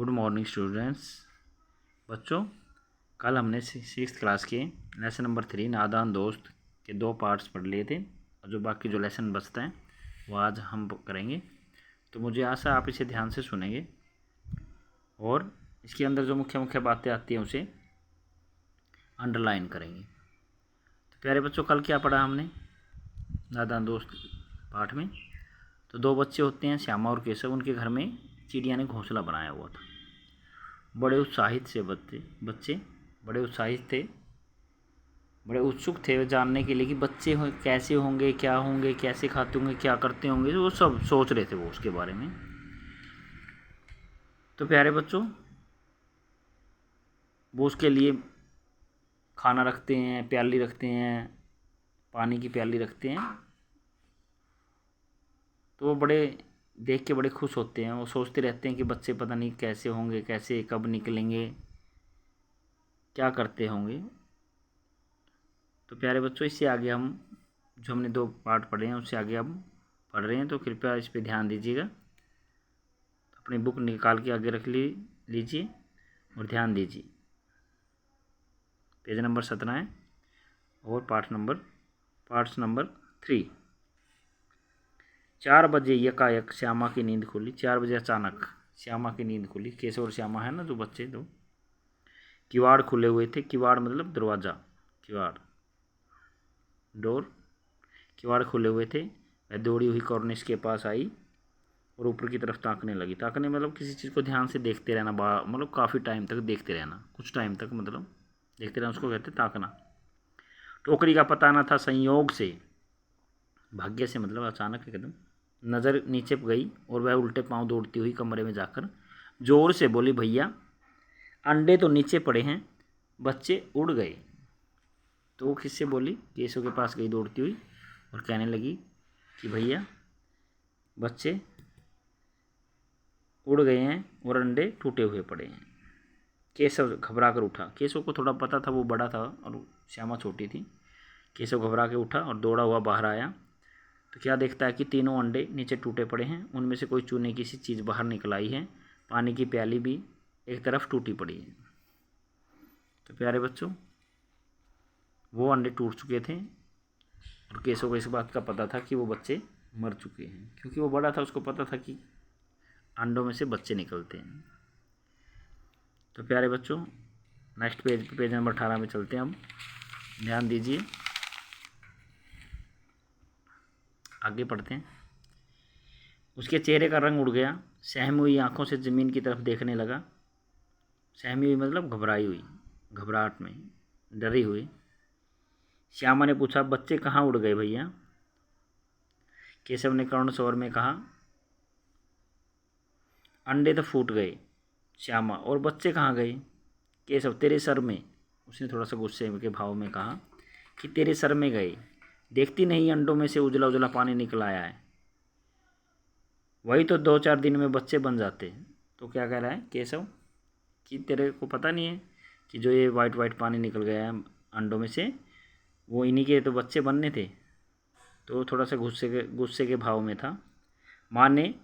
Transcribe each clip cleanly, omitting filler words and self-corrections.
Good morning students. बच्चों, कल हमने 6th क्लास के लेसन नंबर 3 नादान दोस्त के 2 पार्ट्स पढ़ लिए थे और जो बाकी जो लेसन बचता है वो आज हम करेंगे। तो मुझे आशा आप इसे ध्यान से सुनेंगे और इसके अंदर जो मुख्य मुख्य बातें आती हैं उसे अंडरलाइन करेंगे। तो प्यारे बच्चों, कल क्या पढ़ा हमने नादान दोस्त पाठ में? तो 2 बच्चे होते हैं, श्यामा और केशव। उनके घर में चिड़िया ने घोंसला बनाया हुआ था। बड़े उत्साहित से बच्चे बड़े उत्साहित थे, बड़े उत्सुक थे जानने के लिए कि बच्चे कैसे होंगे, क्या होंगे, कैसे खाते होंगे, क्या करते होंगे। वो सब सोच रहे थे वो उसके बारे में। तो प्यारे बच्चों, वो उसके लिए खाना रखते हैं, प्याली रखते हैं, पानी की प्याली रखते हैं। तो वो बड़े देख के बड़े खुश होते हैं। वो सोचते रहते हैं कि बच्चे पता नहीं कैसे होंगे, कैसे कब निकलेंगे, क्या करते होंगे। तो प्यारे बच्चों, इससे आगे हम जो हमने 2 पार्ट पढ़े हैं उससे आगे हम पढ़ रहे हैं, तो कृपया इस पे ध्यान दीजिएगा। अपनी बुक निकाल के आगे रख लीजिए और ध्यान दीजिए। पेज नंबर 17 है और पार्ट्स नंबर 3। 4 बजे यकायक श्यामा की नींद खुली। 4 बजे अचानक श्यामा की नींद खुली। केशव और श्यामा है ना जो बच्चे दो। किवाड़ खुले हुए थे। किवाड़ मतलब दरवाज़ा, किवाड़ खुले हुए थे। वह दौड़ी हुई कॉर्निश के पास आई और ऊपर की तरफ ताकने लगी। ताकने मतलब किसी चीज़ को ध्यान से देखते रहना, मतलब काफ़ी टाइम तक देखते रहना, कुछ टाइम तक मतलब देखते रहना, उसको कहते ताकना। टोकरी का पता न था। संयोग से, भाग्य से मतलब अचानक एकदम नज़र नीचे गई और वह उल्टे पांव दौड़ती हुई कमरे में जाकर जोर से बोली, भैया अंडे तो नीचे पड़े हैं, बच्चे उड़ गए। तो वो किससे बोली? केशव के पास गई दौड़ती हुई और कहने लगी कि भैया बच्चे उड़ गए हैं और अंडे टूटे हुए पड़े हैं। केशव घबरा कर उठा। केशव को थोड़ा पता था, वो बड़ा था और श्यामा छोटी थी। केशव घबरा के उठा और दौड़ा हुआ बाहर आया तो क्या देखता है कि तीनों अंडे नीचे टूटे पड़े हैं। उनमें से कोई चूने की सी चीज़ बाहर निकल आई है। पानी की प्याली भी एक तरफ टूटी पड़ी है। तो प्यारे बच्चों, वो अंडे टूट चुके थे और केशव को इस बात का पता था कि वो बच्चे मर चुके हैं, क्योंकि वो बड़ा था, उसको पता था कि अंडों में से बच्चे निकलते हैं। तो प्यारे बच्चों, नेक्स्ट पेज नंबर 18 में चलते हैं। हम ध्यान दीजिए, आगे पढ़ते हैं। उसके चेहरे का रंग उड़ गया। सहमी हुई आंखों से ज़मीन की तरफ देखने लगा। सहमी हुई मतलब घबराई हुई, घबराहट में, डरी हुई। श्यामा ने पूछा, बच्चे कहाँ उड़ गए भैया? केशव ने करुण स्वर में कहा, अंडे तो फूट गए श्यामा, और बच्चे कहाँ गए? केशव, तेरे सर में। उसने थोड़ा सा गुस्से के भाव में कहा कि तेरे सर में गए। देखती नहीं अंडों में से उजला उजला पानी निकल आया है। वही तो 2-4 दिन में बच्चे बन जाते। तो क्या कह रहा है केशव कि तेरे को पता नहीं है कि जो ये वाइट वाइट पानी निकल गया है अंडों में से, वो इन्हीं के तो बच्चे बनने थे। तो थोड़ा सा गुस्से के भाव में था। माँ ने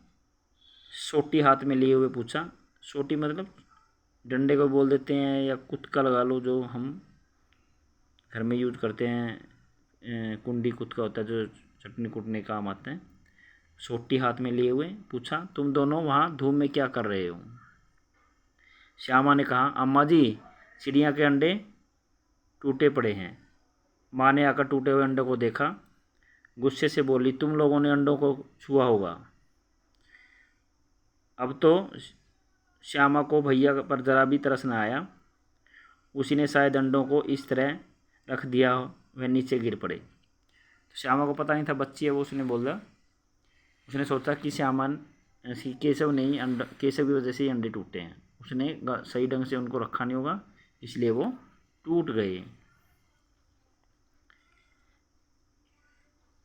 सोटी हाथ में लिए हुए पूछा। सोटी मतलब डंडे को बोल देते हैं, या कुत्का लगा लो जो हम घर में यूज करते हैं। कुंडी कुत्का होता है जो चटनी कूटने काम आता है। सोटी हाथ में लिए हुए पूछा, तुम दोनों वहाँ धूप में क्या कर रहे हो? श्यामा ने कहा, अम्मा जी, चिड़िया के अंडे टूटे पड़े हैं। माँ ने आकर टूटे हुए अंडों को देखा, गुस्से से बोली, तुम लोगों ने अंडों को छुआ होगा। अब तो श्यामा को भैया पर ज़रा भी तरस न आया। उसी ने शायद अंडों को इस तरह रख दिया, वह नीचे गिर पड़े। तो श्यामा को पता नहीं था बच्ची है वो, उसने बोला, उसने सोचा कि केशव नहीं, केशव की वजह से ही अंडे टूटे हैं। उसने सही ढंग से उनको रखा नहीं होगा, इसलिए वो टूट गए।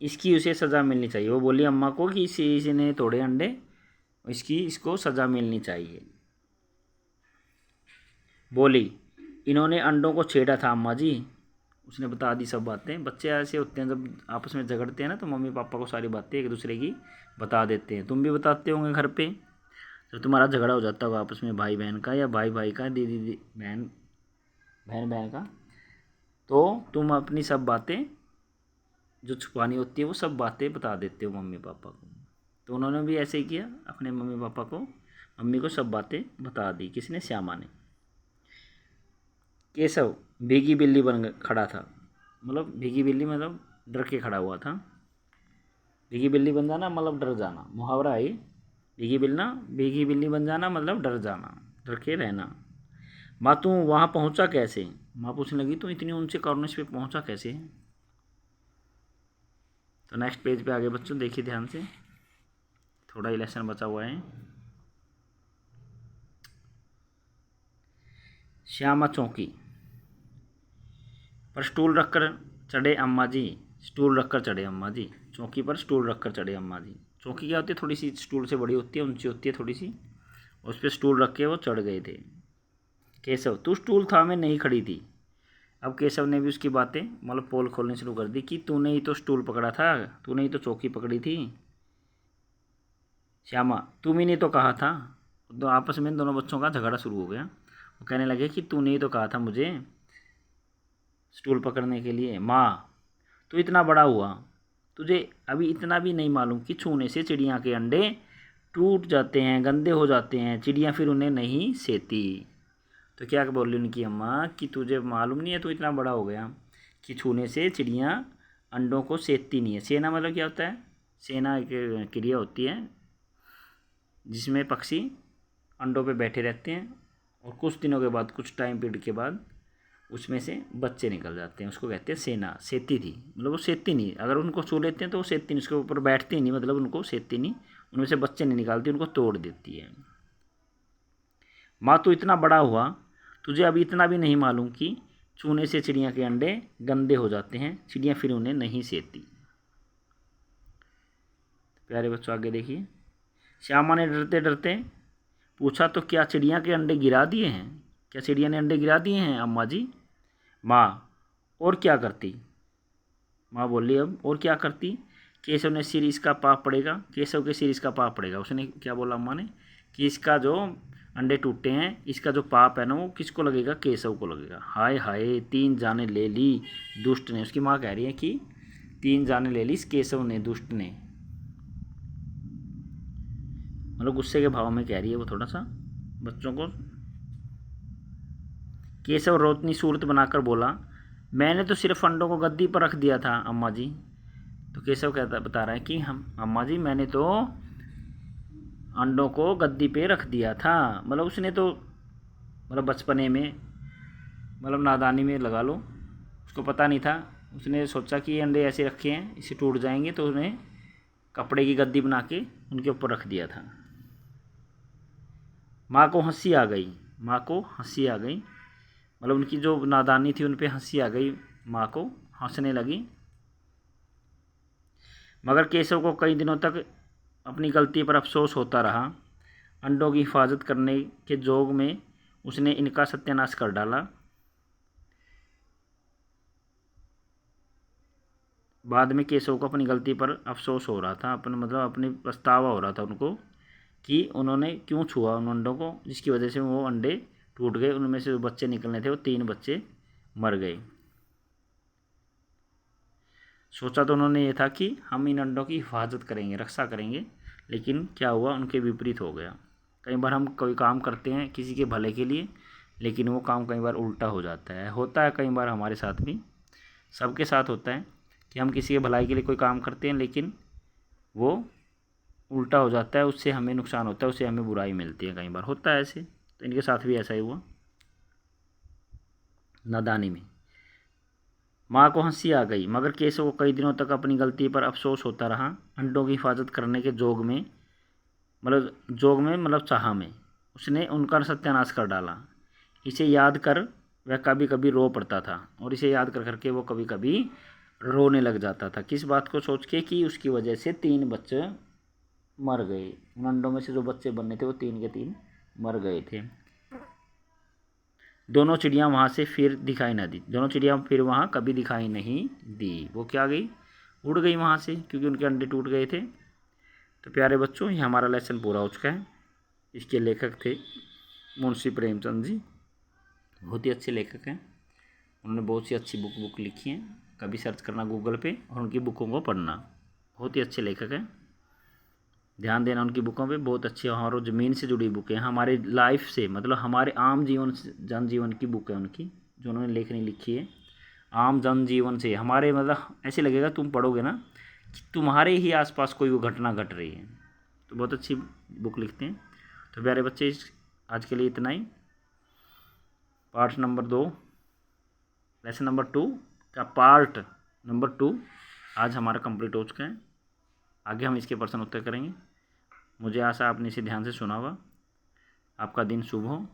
इसकी उसे सज़ा मिलनी चाहिए। वो बोली अम्मा को कि इसने तोड़े अंडे, इसको सज़ा मिलनी चाहिए। बोली, इन्होंने अंडों को छेड़ा था अम्मा जी। उसने बता दी सब बातें। बच्चे ऐसे होते हैं, जब आपस में झगड़ते हैं ना तो मम्मी पापा को सारी बातें एक दूसरे की बता देते हैं। तुम भी बताते होंगे घर पे। जब तुम्हारा झगड़ा हो जाता होगा आपस में भाई बहन का, या भाई भाई का, दीदी बहन बहन का, तो तुम अपनी सब बातें जो छुपानी होती है वो सब बातें बता देते हो मम्मी पापा को। तो उन्होंने भी ऐसे ही किया, अपने मम्मी पापा को, मम्मी को सब बातें बता दी। किसने? श्यामा ने। केशव भीगी बिल्ली बन खड़ा था, मतलब भीगी बिल्ली मतलब डर के खड़ा हुआ था। भीगी बिल्ली बन जाना मतलब डर जाना, मुहावरा है। भीगी बिल्ली बन जाना मतलब डर जाना, डर के रहना। माँ तू वहाँ पहुँचा कैसे? माँ पूछने लगी तू इतनी ऊंचे कॉर्निश पे पहुँचा कैसे? तो नेक्स्ट पेज पे आगे बच्चों देखिए ध्यान से, थोड़ा ही लेसन बचा हुआ है। श्यामा चौकी पर स्टूल रखकर चढ़े अम्मा जी, स्टूल रखकर चढ़े अम्मा जी, चौकी पर स्टूल रखकर चढ़े अम्मा जी। चौकी क्या होती है? थोड़ी सी स्टूल से बड़ी होती है, ऊंची होती है थोड़ी सी, उस पर स्टूल रख के वो चढ़ गए थे। केशव तू स्टूल था मैं नहीं खड़ी थी। अब केशव ने भी उसकी बातें मतलब पोल खोलनी शुरू कर दी कि तूने ही तो स्टूल पकड़ा था, तूने ही तो चौकी पकड़ी थी। श्यामा तुम ही ने तो कहा था। तो आपस में दोनों बच्चों का झगड़ा शुरू हो गया। वो कहने लगे कि तूने ही तो कहा था मुझे स्टूल पकड़ने के लिए। माँ तू इतना बड़ा हुआ, तुझे अभी इतना भी नहीं मालूम कि छूने से चिड़िया के अंडे टूट जाते हैं, गंदे हो जाते हैं, चिड़िया फिर उन्हें नहीं सेती। तो क्या बोली उनकी अम्मा कि तुझे मालूम नहीं है, तू इतना बड़ा हो गया कि छूने से चिड़िया अंडों को सेती नहीं है। सेना मतलब क्या होता है? सेना एक क्रिया होती है जिसमें पक्षी अंडों पे बैठे रहते हैं और कुछ दिनों के बाद, कुछ टाइम पीरियड के बाद उसमें से बच्चे निकल जाते हैं, उसको कहते हैं सेना। सेती थी मतलब वो सेती नहीं, अगर उनको छू लेते हैं तो वो सेती नहीं, उसके ऊपर बैठती नहीं, मतलब उनको सेती नहीं, उनमें से बच्चे नहीं निकालती, उनको तोड़ देती है। माँ तू इतना बड़ा हुआ, तुझे अभी इतना भी नहीं मालूम कि छूने से चिड़िया के अंडे गंदे हो जाते हैं, चिड़िया फिर उन्हें नहीं सेती। प्यारे बच्चों आगे देखिए। श्यामा ने डरते डरते पूछा तो क्या चिड़िया के अंडे गिरा दिए हैं? क्या चिड़िया ने अंडे गिरा दिए हैं अम्मा जी? माँ और क्या करती? माँ बोली अब और क्या करती? केशव ने सिर इसका पाप पड़ेगा, केशव के सिर इसका पाप पड़ेगा। उसने क्या बोला अम्मा ने कि इसका जो अंडे टूटे हैं इसका जो पाप है ना वो किसको लगेगा? केशव को लगेगा। हाय हाय 3 जाने ले ली दुष्ट ने। उसकी माँ कह रही है कि 3 जाने ले ली इस केशव ने, दुष्ट ने, मतलब गुस्से के भाव में कह रही है वो थोड़ा सा बच्चों को। केशव रोतनी सूरत बनाकर बोला मैंने तो सिर्फ अंडों को गद्दी पर रख दिया था अम्मा जी। तो केशव कहता बता रहा है कि हम अम्मा जी मैंने तो अंडों को गद्दी पे रख दिया था, मतलब उसने तो मतलब बचपने में मतलब नादानी में लगा लो, उसको पता नहीं था, उसने सोचा कि ये अंडे ऐसे रखे हैं इसे टूट जाएंगे, तो उन्हें कपड़े की गद्दी बना के उनके ऊपर रख दिया था। माँ को हंसी आ गई, माँ को हंसी आ गई, मतलब उनकी जो नादानी थी उन पे हंसी आ गई, माँ को हंसने लगी। मगर केशव को कई दिनों तक अपनी गलती पर अफसोस होता रहा। अंडों की हिफाजत करने के जोग में उसने इनका सत्यानाश कर डाला। बाद में केशव को अपनी गलती पर अफसोस हो रहा था, अपने मतलब अपनी पछतावा हो रहा था उनको कि उन्होंने क्यों छुआ उन अंडों को, जिसकी वजह से वो अंडे टूट गए, उनमें से जो बच्चे निकलने थे वो 3 बच्चे मर गए। सोचा तो उन्होंने ये था कि हम इन अंडों की हिफाजत करेंगे, रक्षा करेंगे, लेकिन क्या हुआ उनके विपरीत हो गया। कई बार हम कोई काम करते हैं किसी के भले के लिए, लेकिन वो काम कई बार उल्टा हो जाता है, होता है कई बार हमारे साथ भी, सबके साथ होता है कि हम किसी के भलाई के लिए कोई काम करते हैं लेकिन वो उल्टा हो जाता है, उससे हमें नुकसान होता है, उससे हमें बुराई मिलती है, कई बार होता है ऐसे। तो इनके साथ भी ऐसा ही हुआ नादानी में। माँ को हंसी आ गई मगर केशव को कई दिनों तक अपनी गलती पर अफसोस होता रहा। अंडों की हिफाजत करने के जोग में मतलब चाह में उसने उनका सत्यानाश कर डाला। इसे याद कर वह कभी कभी रो पड़ता था, और इसे याद कर करके वो कभी कभी रोने लग जाता था। किस बात को सोच के कि उसकी वजह से 3 बच्चे मर गए, उन अंडों में से जो बच्चे बनने थे वो 3 के 3 मर गए थे। दोनों चिड़िया वहाँ से फिर दिखाई न दी, दोनों चिड़िया फिर वहाँ कभी दिखाई नहीं दी। वो क्या गई? उड़ गई वहाँ से, क्योंकि उनके अंडे टूट गए थे। तो प्यारे बच्चों ये हमारा लेसन पूरा हो चुका है। इसके लेखक थे मुंशी प्रेमचंद जी। बहुत ही अच्छे लेखक हैं, उन्होंने बहुत सी अच्छी बुक लिखी हैं। कभी सर्च करना गूगल पे और उनकी बुकों को पढ़ना। बहुत ही अच्छे लेखक हैं, ध्यान देना उनकी बुकों पे। बहुत अच्छी और ज़मीन से जुड़ी बुकें हैं, हमारे लाइफ से, मतलब हमारे आम जीवन जनजीवन की बुक है उनकी, जो उन्होंने लेखनी लिखी है। आम जनजीवन से हमारे, मतलब ऐसे लगेगा तुम पढ़ोगे ना कि तुम्हारे ही आसपास कोई वो घटना घट रही है। तो बहुत अच्छी बुक लिखते हैं। तो प्यारे बच्चे, आज के लिए इतना ही। पार्ट नंबर 2, लेसन नंबर 2 का पार्ट नंबर 2 आज हमारा कंप्लीट हो चुका है। आगे हम इसके प्रश्न उत्तर करेंगे। मुझे आशा आपने इसे ध्यान से सुना होगा। आपका दिन शुभ हो।